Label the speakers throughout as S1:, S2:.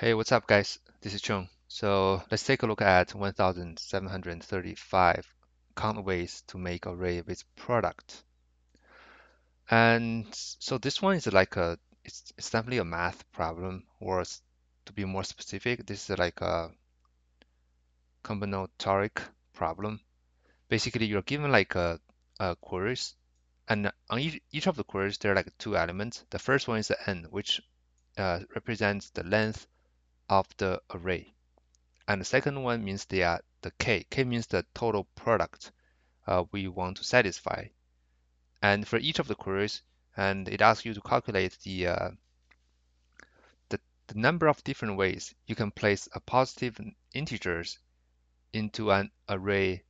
S1: Hey, what's up, guys? This is Chung. So let's take a look at 1735 count ways to make array with product. And so this one is like it's definitely a math problem, or to be more specific, this is like a combinatoric problem. Basically, you're given like a queries, and on each of the queries, there are like two elements. The first one is the n, which represents the length of the array. And the second one means the k. K means the total product we want to satisfy. And for each of the queries, and it asks you to calculate the, the number of different ways you can place a positive integers into an array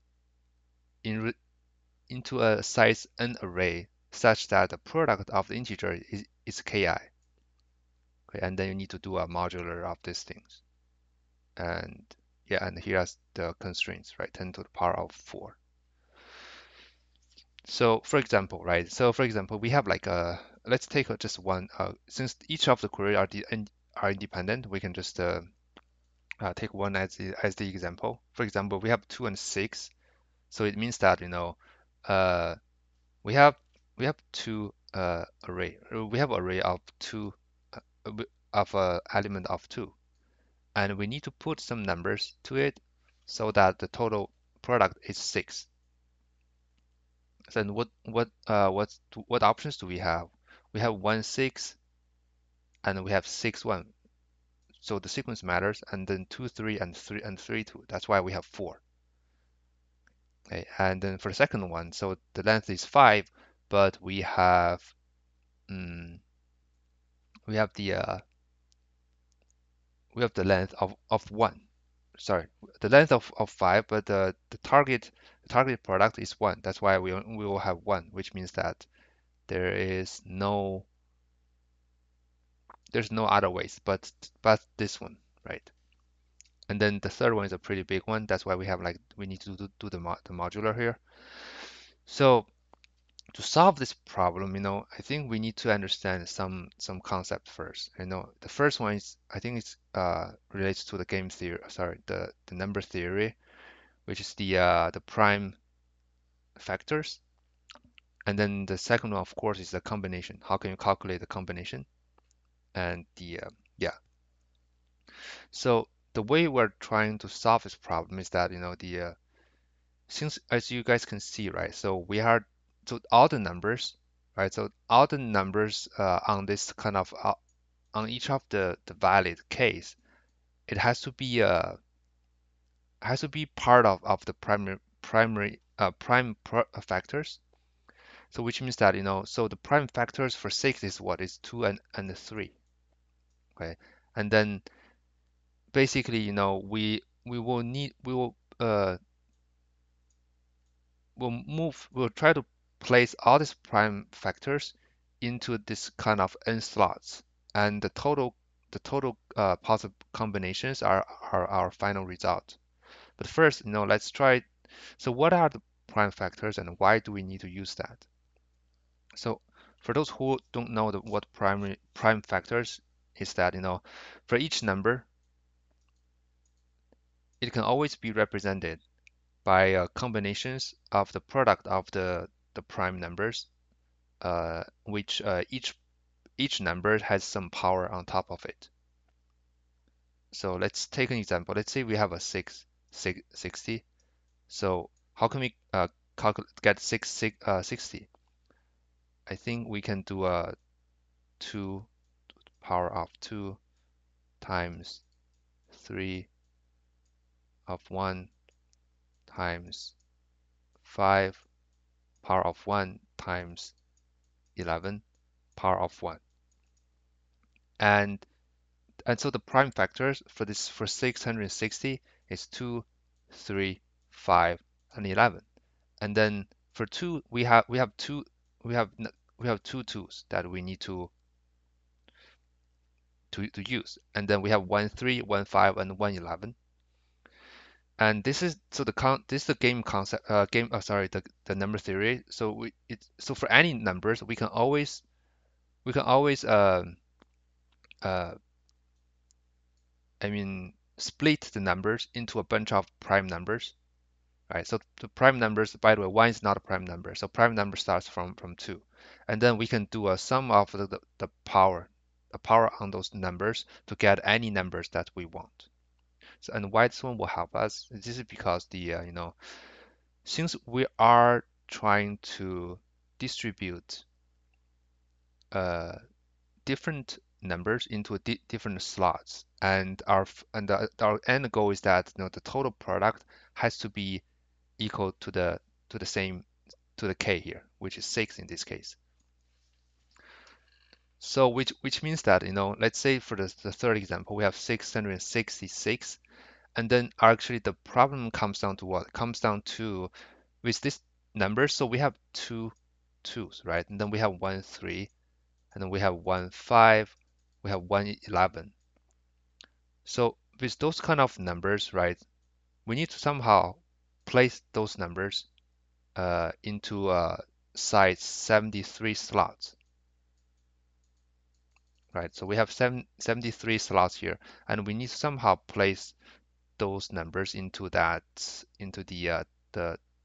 S1: into a size n array such that the product of the integer is ki. Okay, and then you need to do a modular of these things. And yeah, and here's the constraints, right? 10 to the power of 4. So for example, right? So for example, we have like let's take just one. Since each of the query are independent, we can just take one as the example. For example, we have 2 and 6. So it means that uh, we have we have two array. We have array of two of a element of 2, and we need to put some numbers to it so that the total product is 6. Then what options do we have? We have 1 6 and we have 6 1. So the sequence matters, and then 2 3 and 3 2. That's why we have 4. Okay, and then for the second one, so the length is 5, but mm, we have the length of 1. Sorry, the length of 5, but the target product is 1. That's why we will have 1, which means that there is no there's no other ways but this one, right? And then the third one is a pretty big one. That's why we need to do the modular here. So to solve this problem, I think we need to understand some concept first. The first one is I think it's relates to the game theory, sorry, the number theory, which is the prime factors. And then the second one, of course, is the combination. How can you calculate the combination? And yeah. So the way we're trying to solve this problem is that, since as you guys can see, right? So all the numbers, right? So all the numbers on this kind of on each of the valid case, it has to be part of the prime factors. So which means that so the prime factors for 6 is what is 2 and 3, okay? And then basically, we'll try to place all these prime factors into this kind of n slots, and the total possible combinations are our final result. But first, let's try. So what are the prime factors, and why do we need to use that? So for those who don't know what prime factors is, that for each number, it can always be represented by combinations of the product of the prime numbers, which each number has some power on top of it. So let's take an example. Let's say we have a 60. So how can we get 60? I think we can do a 2 to the power of 2 times 3 of 1 times 5 power of 1 times 11 power of 1. And so the prime factors for 660 is 2, 3, 5, and 11. And then for 2, we have we have two 2's that we need to use. And then we have 1, 3, 1, 5, and 1, 11. And this is the game concept sorry, the number theory. So for any numbers we can always uh, split the numbers into a bunch of prime numbers, right? So the prime numbers, by the way, 1 is not a prime number. So prime number starts from 2. And then we can do a sum of the power on those numbers to get any numbers that we want. So, and why this one will help us, this is because since we are trying to distribute uh, different numbers into different slots, and our end goal is that the total product has to be equal to the same to the k here, which is 6 in this case. So which means that let's say for the third example, we have 666, and then actually the problem comes down to what? It comes down to with this number, so we have two twos, right? And then we have 1 3, and then we have 1 5, we have 1 11. So with those kind of numbers, right, we need to somehow place those numbers into size 73 slots, right? So we have 73 slots here, and we need to somehow place those numbers into the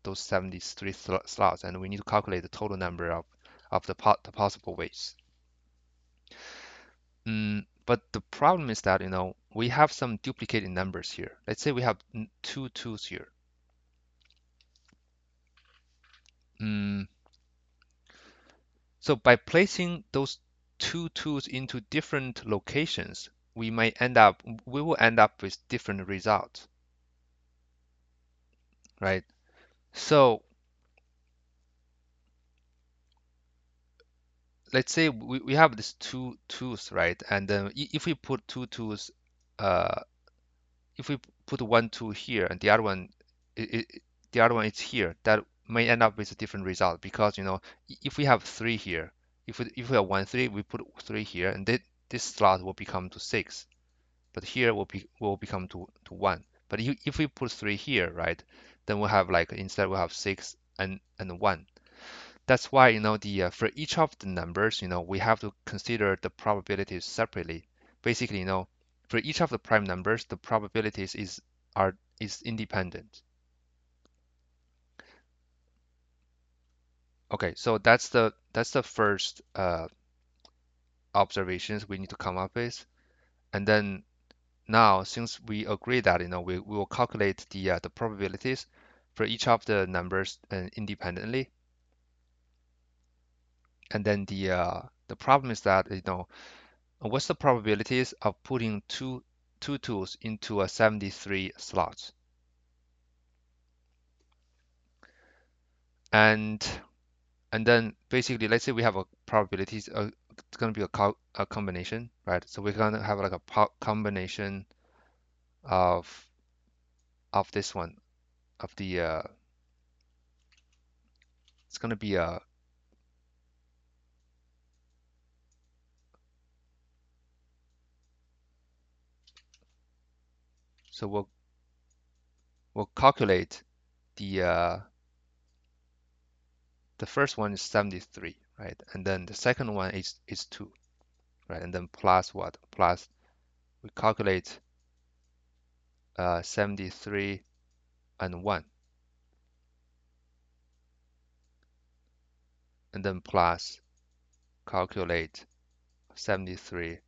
S1: those 73 slots, and we need to calculate the total number of the possible ways. But the problem is that we have some duplicated numbers here. Let's say we have two twos here. Mm, so by placing those two twos into different locations, we will end up with different results, right? So let's say we have these two twos, right? And then if we put two twos, uh, if we put one two here and the other one is here, that may end up with a different result because if we have three here, if we have 1 3, we put 3 here, and this slot will become to 6, but here will become to 1. But if we put 3 here, right, then we'll have like instead we'll have 6 and 1. That's why the for each of the numbers, we have to consider the probabilities separately. Basically, for each of the prime numbers, the probabilities is independent. Okay, so that's the first observations we need to come up with. And then now, since we agree that we will calculate the probabilities for each of the numbers independently, and then the problem is that what's the probabilities of putting two tools into a 73 slots? And then basically, let's say we have a probabilities. It's going to be a combination, right? So we're going to have like a combination of this one of the it's going to be a so we'll calculate the first one is 73, right? And then the second one is 2, right? And then plus what? Plus we calculate 73 and 1, and then plus calculate 73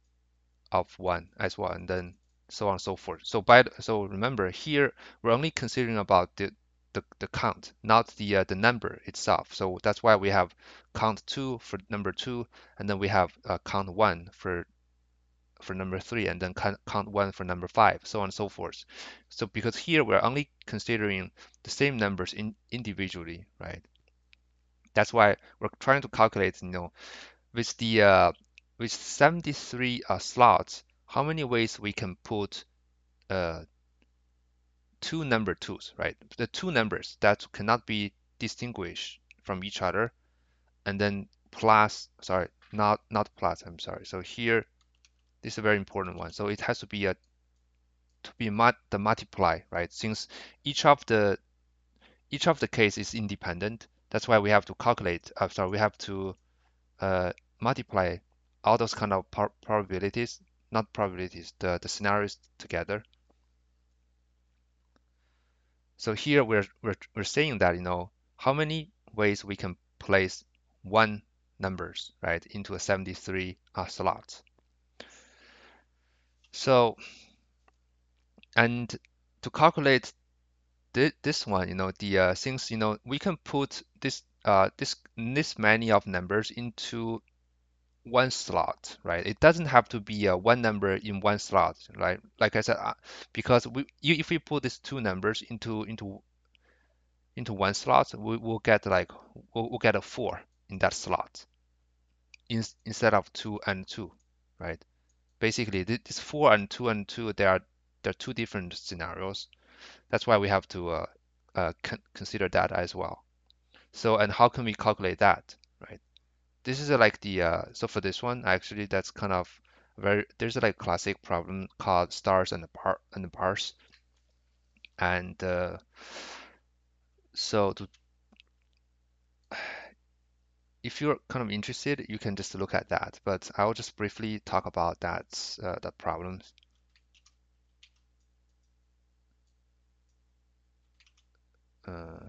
S1: of 1 as well, and then so on and so forth. So remember here we're only considering about the count, not the number itself. So that's why we have count 2 for number 2, and then we have count 1 for number 3, and then count 1 for number 5, so on and so forth. So because here we're only considering the same numbers individually, right? That's why we're trying to calculate, with with 73 slots, how many ways we can put uh, two number twos, right? The two numbers that cannot be distinguished from each other, and then plus, sorry, not plus, I'm sorry. So here, this is a very important one. So it has to be the multiply, right? Since each of the case is independent, that's why we have to calculate. Sorry, we have to uh, multiply all those kind of probabilities, not probabilities, the scenarios together. So here we're saying that, how many ways we can place one numbers, right, into a 73 slot. So, and to calculate this one, the since we can put this many of numbers into one slot, right? It doesn't have to be one number in one slot, right? Like I said, because if we put these two numbers into one slot, we'll get like we'll get a 4 in that slot instead of 2 and 2, right? Basically, this 4 and 2 and 2, they're two different scenarios. That's why we have to consider that as well. So, and how can we calculate that, right? This is like so for this one, actually, that's kind of there's a like classic problem called stars and the bars. And so if you're kind of interested, you can just look at that. But I'll just briefly talk about that problem. Uh,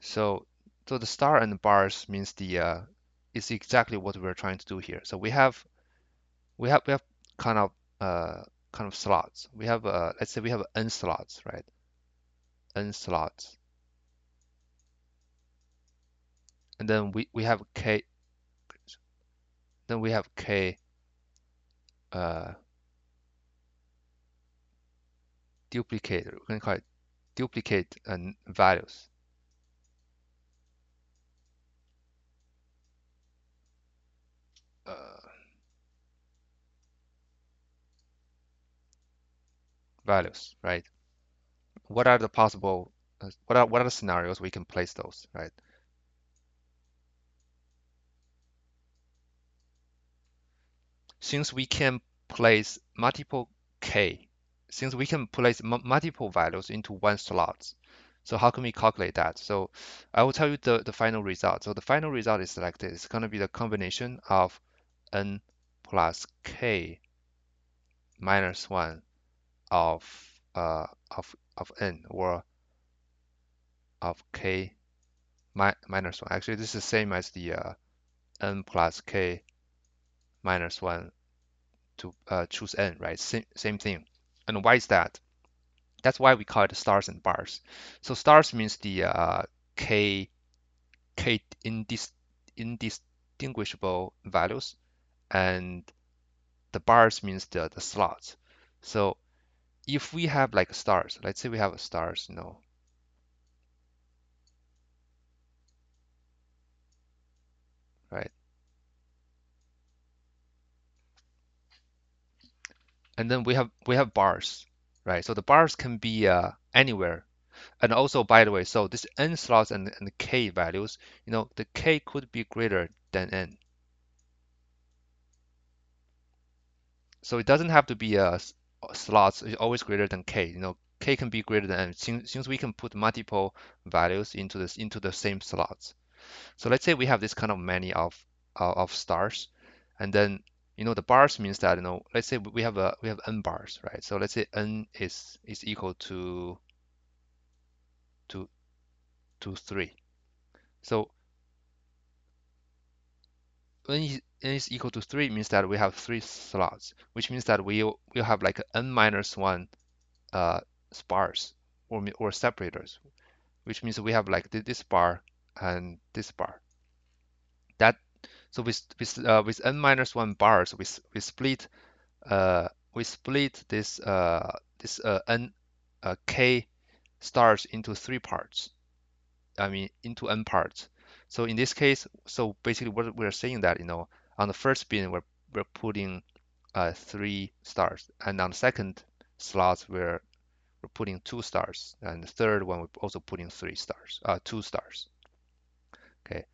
S1: so so the star and the bars means is exactly what we're trying to do here. So we have kind of slots. We have let's say we have n slots, right? N slots, and then we have k. Then we have k uh, duplicate. We can call it duplicate values. Uh, Values, right? What are the possible? What are the scenarios we can place those, right? Since we can place multiple k, since we can place multiple values into one slot, so how can we calculate that? So I will tell you the final result. So the final result is like this. It's going to be the combination of n plus k minus 1 of n, or of k minus 1. Actually, this is the same as the n plus k minus 1 to choose n, right? Same thing. And why is that? That's why we call it stars and bars. So stars means the k indistinguishable values, and the bars means the slots. So if we have like stars, let's say we have stars, right? And then we have bars, right? So the bars can be anywhere. And also, by the way, so this n slots and the k values, the k could be greater than n. So it doesn't have to be slots is always greater than k. K can be greater than n since we can put multiple values into the same slots. So let's say we have this kind of many of stars, and then the bars means that let's say we have n bars, right? So let's say n is equal to to 3. So n is equal to 3 means that we have 3 slots, which means that we'll have like n minus 1 uh, bars or separators, which means we have like this bar and this bar. That so with n minus 1 bars, we split this n k stars into 3 parts. I mean into n parts. So in this case, so basically what we're saying that on the first bin we're putting 3 stars, and on the second slot we're putting 2 stars, and the third one we're also putting 3 stars, 2 stars. Okay.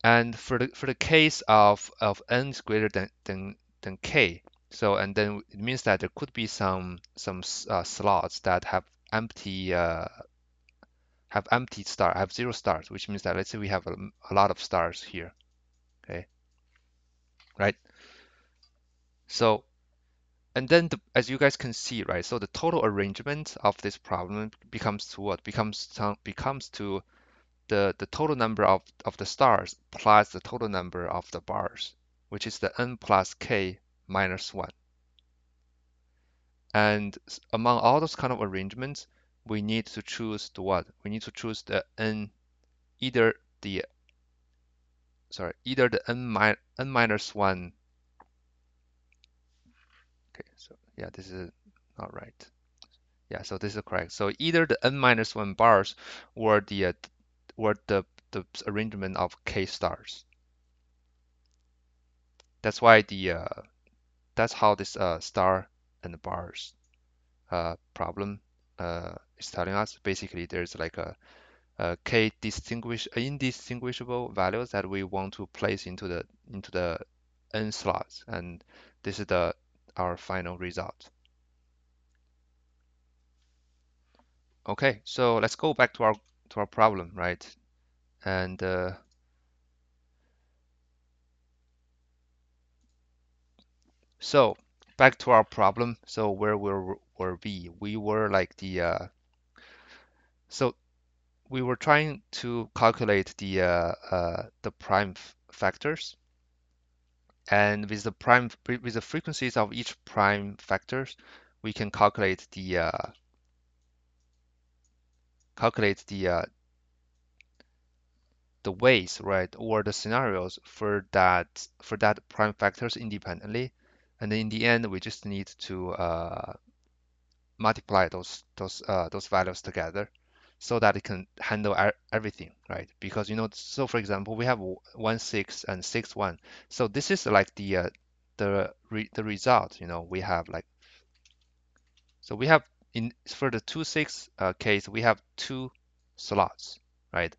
S1: And for the case of n is greater than k, so and then it means that there could be some slots that have 0 stars, which means that let's say we have a lot of stars here. Okay. right? So, and then as you guys can see, right? So the total arrangement of this problem becomes to what? Becomes to the total number of the stars plus the total number of the bars, which is the n plus k minus 1. And among all those kind of arrangements, we need to choose the what? We need to choose the n, either the, sorry, either the n minus 1. Okay, so yeah, this is not right. Yeah, so this is correct. So either the n minus 1 bars or the arrangement of k stars. That's why that's how this star and bars problem is telling us. Basically, there's like a k indistinguishable values that we want to place into the n slots, and this is the our final result. Okay, so let's go back to our problem, right? And so back to our problem. So where were we? We were like so we were trying to calculate the prime factors, and with the frequencies of each prime factors, we can calculate the ways, right, or the scenarios for that prime factors independently, and then in the end, we just need to multiply those values together so that it can handle everything, right? Because so for example, we have 1 6 and 6 1. So this is like the result. We have like, so we have in for the 2 6 case, we have two slots, right?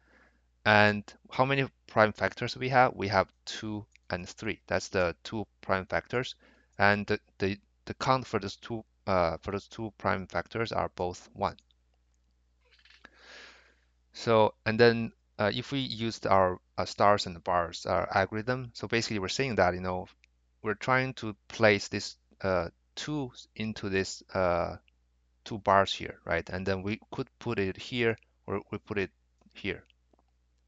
S1: And how many prime factors we have? We have 2 and 3. That's the two prime factors, and the count for those two prime factors are both 1. So, and then if we used our stars and bars algorithm, so basically we're saying that, we're trying to place this 2 into this 2 bars here, right? And then we could put it here, or we put it here.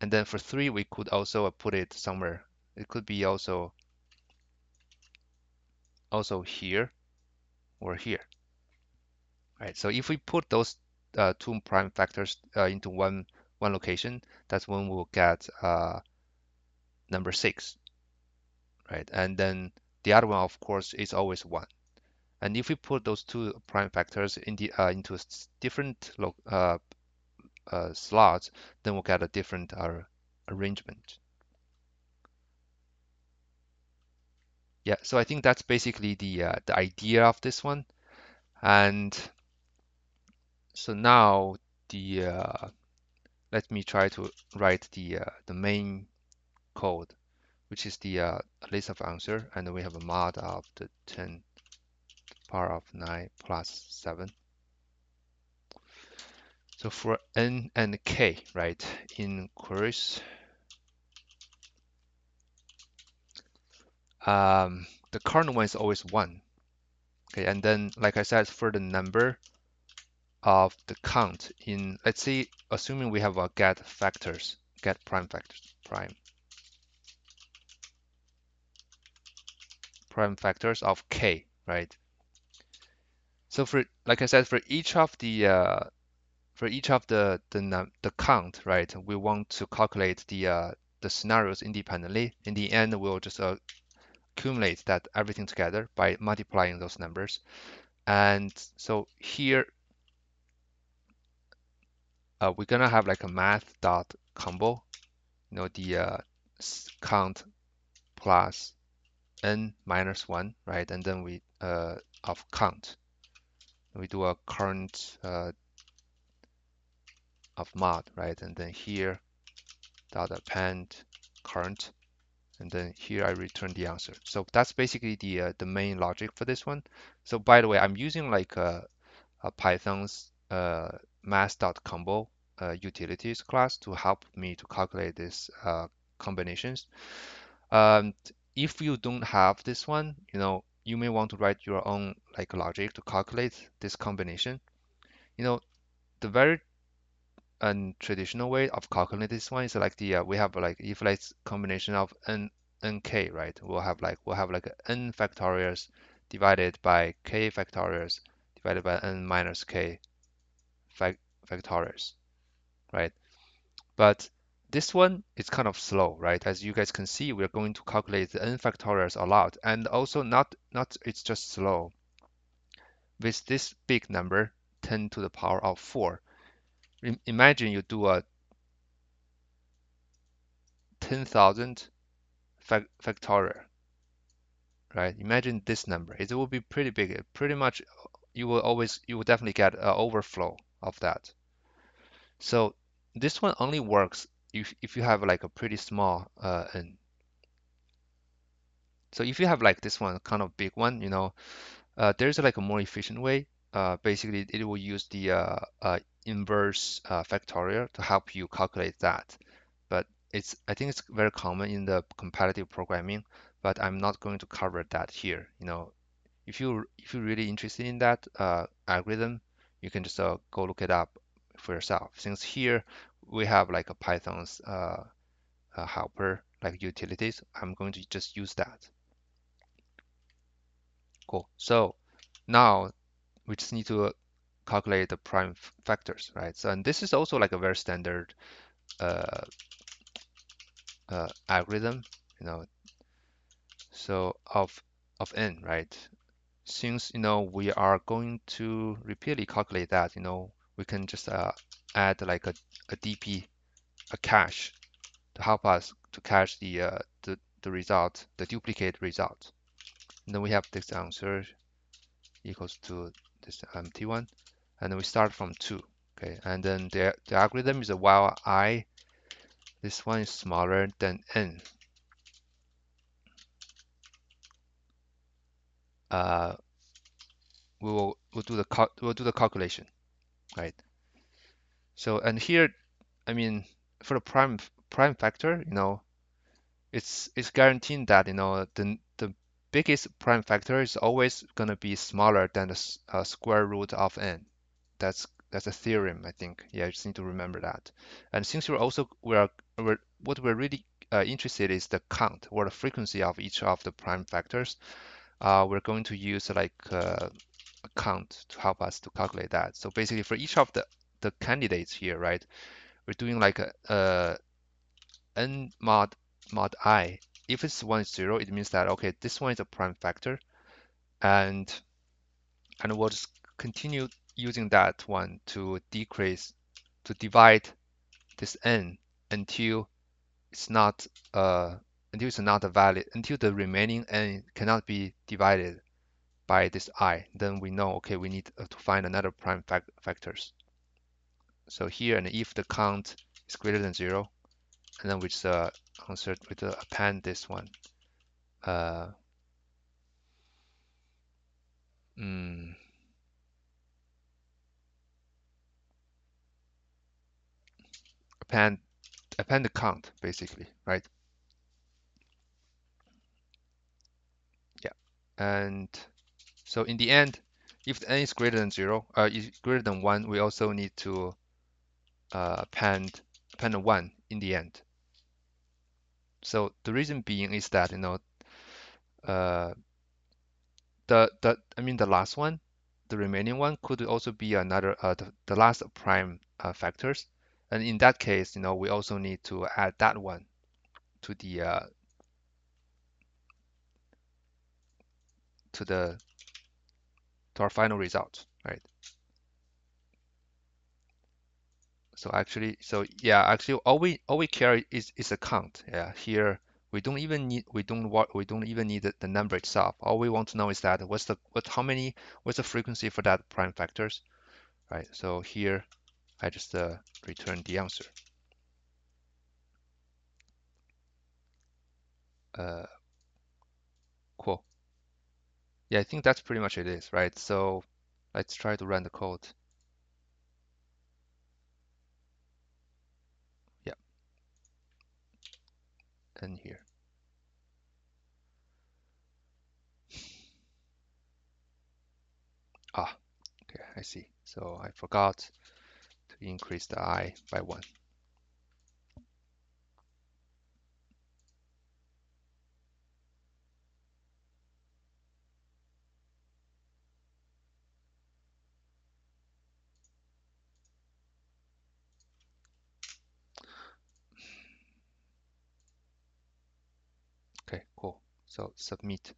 S1: And then for 3, we could also put it somewhere. It could be also here or here, right? So if we put those two prime factors into one location, that's when we'll get number 6, right? And then the other one, of course, is always 1. And if we put those two prime factors into different slots, then we'll get a different arrangement. Yeah, so I think that's basically the idea of this one. And so now the let me try to write the main code, which is the list of answer, and then we have a mod of the 10 power of 9 plus 7. So for n and k, right, in queries, the current one is always 1. Okay, and then like I said, for the number of the count in, let's say, assuming we have a get prime factors of k, right? So for, like I said, for each of the count, right, we want to calculate the scenarios independently. In the end, we'll just accumulate that everything together by multiplying those numbers. And so here we're gonna have like a math dot combo, the count plus n minus 1, right? And then we of count, we do a current of mod, right? And then here dot append current, and then here I return the answer. So that's basically the main logic for this one. So by the way, I'm using like a Python's math.combo utilities class to help me to calculate these combinations. Um, if you don't have this one, you may want to write your own like logic to calculate this combination. The very traditional way of calculating this one is like we have like if like combination of nk, right? We'll have like n factorials divided by k factorials divided by n minus k factorials, right? But this one is kind of slow, right? As you guys can see, we're going to calculate the n factorials a lot, and also not it's just slow. With this big number, 10 to the power of 4, imagine you do a 10,000 factorial, right? Imagine this number. It will be pretty big. Pretty much, you will definitely get an overflow of that. So this one only works if you have like a pretty small n. So if you have like this one kind of big one, there's like a more efficient way. Basically, it will use the inverse factorial to help you calculate that. But I think it's very common in the competitive programming, but I'm not going to cover that here. If you're really interested in that algorithm, you can just go look it up for yourself. Since here we have like a Python's helper, like utilities, I'm going to just use that. Cool. So now we just need to calculate the prime factors, right? So, and this is also like a very standard uh, algorithm, you know, so of n, right? Since we are going to repeatedly calculate that, we can just add like a DP, a cache, to help us to cache the result, the duplicate result. And then we have this answer equals to this empty one, and then we start from 2. Okay, and then the algorithm is a while this one is smaller than n. Uh, we'll do the calculation, right? So and here, I mean, for the prime factor, it's guaranteed that the biggest prime factor is always gonna be smaller than the square root of n. That's a theorem, I think. Yeah, you just need to remember that. And since what we're really interested is the count or the frequency of each of the prime factors, we're going to use like a count to help us to calculate that. So basically, for each of the candidates here, right, we're doing like a n mod I. If it's 1 0, it means that okay, this one is a prime factor, and we'll just continue using that one to divide this n until it's not a valid, until the remaining n cannot be divided by this I. Then we know, okay, we need to find another prime factors. So here, and if the count is greater than 0, and then we just append this one. Uh, mm, append the count basically, right? Yeah. And so in the end, if the n is greater than 0, is greater than 1, we also need to append a 1 in the end. So the reason being is that uh, the last one, the remaining one could also be another the last prime factors, and in that case, we also need to add that one to the to the to our final result, right? So all we care is a count. Yeah, here we don't even need the number itself. All we want to know is that what's the frequency for that prime factors, right? So here I just return the answer. Uh, cool. Yeah, I think that's pretty much it is, right? So let's try to run the code. Yeah, and here. Ah, okay, I see. So I forgot to increase the I by 1. Okay, cool. So submit.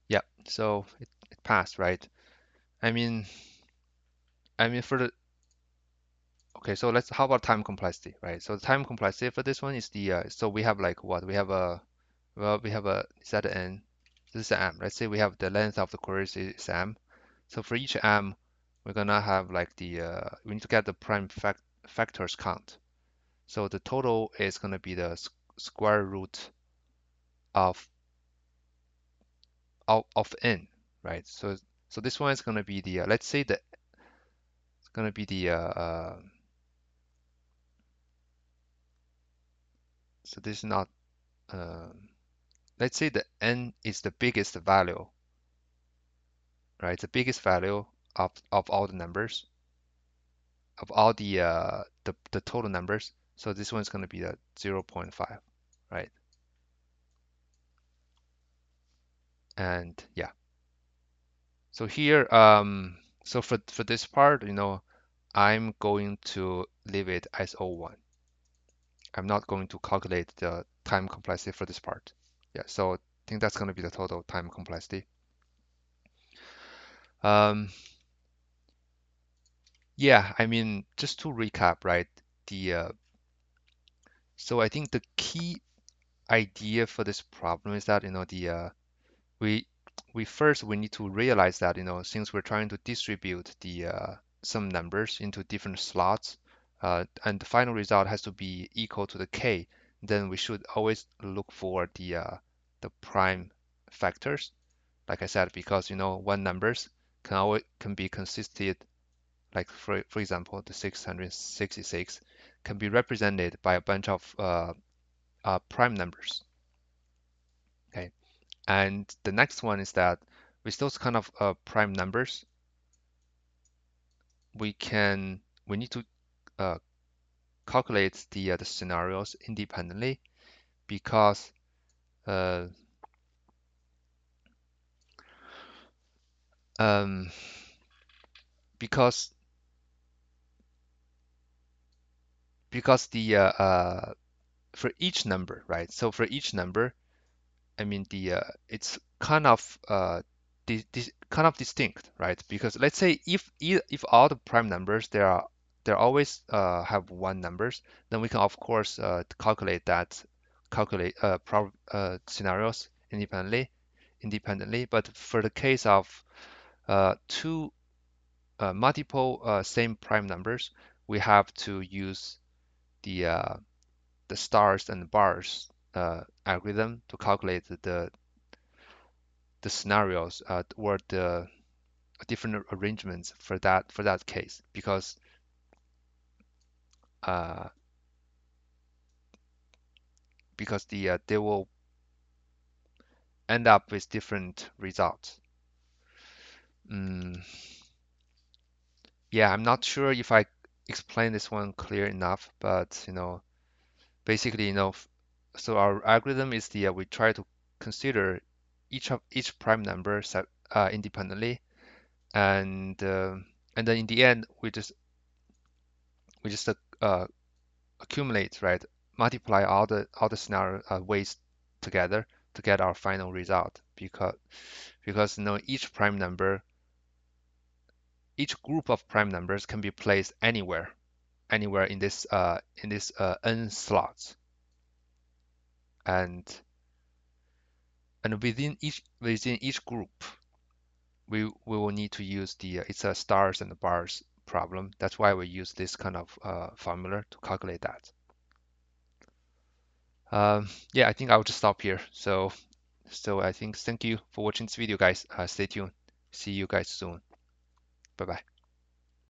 S1: Yeah, so it passed, right? I mean, for the okay, so let's how about time complexity, right? So the time complexity for this one is the so we have like what? We have a well, we have a set n. This is m. Let's say we have the length of the queries is m. So for each m, we're gonna have like the we need to get the prime factors count. So the total is gonna be the square root of n, right? So this one is gonna be the let's say that it's gonna be the so this is not let's say the n is the biggest value, right? The biggest value of all the numbers of all the total numbers. So this one's going to be the 0.5, right? And yeah, so here, so for this part, I'm going to leave it as O1. I'm not going to calculate the time complexity for this part. Yeah, so I think that's going to be the total time complexity. Um, yeah, I mean, just to recap, right? The so I think the key idea for this problem is that we we need to realize that since we're trying to distribute the some numbers into different slots, and the final result has to be equal to the k, then we should always look for the prime factors. Like I said, because one numbers can be consisted, like for example, the 666 can be represented by a bunch of prime numbers. Okay. And the next one is that with those kind of prime numbers, we need to uh, calculate the scenarios independently because uh, um, because because for each number, right? So for each number, I mean it's kind of kind of distinct, right? Because let's say if all the prime numbers they're always have one numbers, then we can of course calculate prob scenarios independently. But for the case of two multiple same prime numbers, we have to use the uh, the stars and bars algorithm to calculate the scenarios or the different arrangements for that case uh, because they will end up with different results. Mm, yeah, I'm not sure if I explained this one clear enough, but basically so our algorithm is we try to consider each prime number independently, and uh, and then in the end we just uh, accumulate, right? Multiply all the scenario ways together to get our final result because each group of prime numbers can be placed anywhere in this n slots, and within each group we will need to use it's a stars and bars problem. That's why we use this kind of formula to calculate that. Yeah, I think I'll just stop here. So I think thank you for watching this video, guys. Stay tuned. See you guys soon. Bye bye.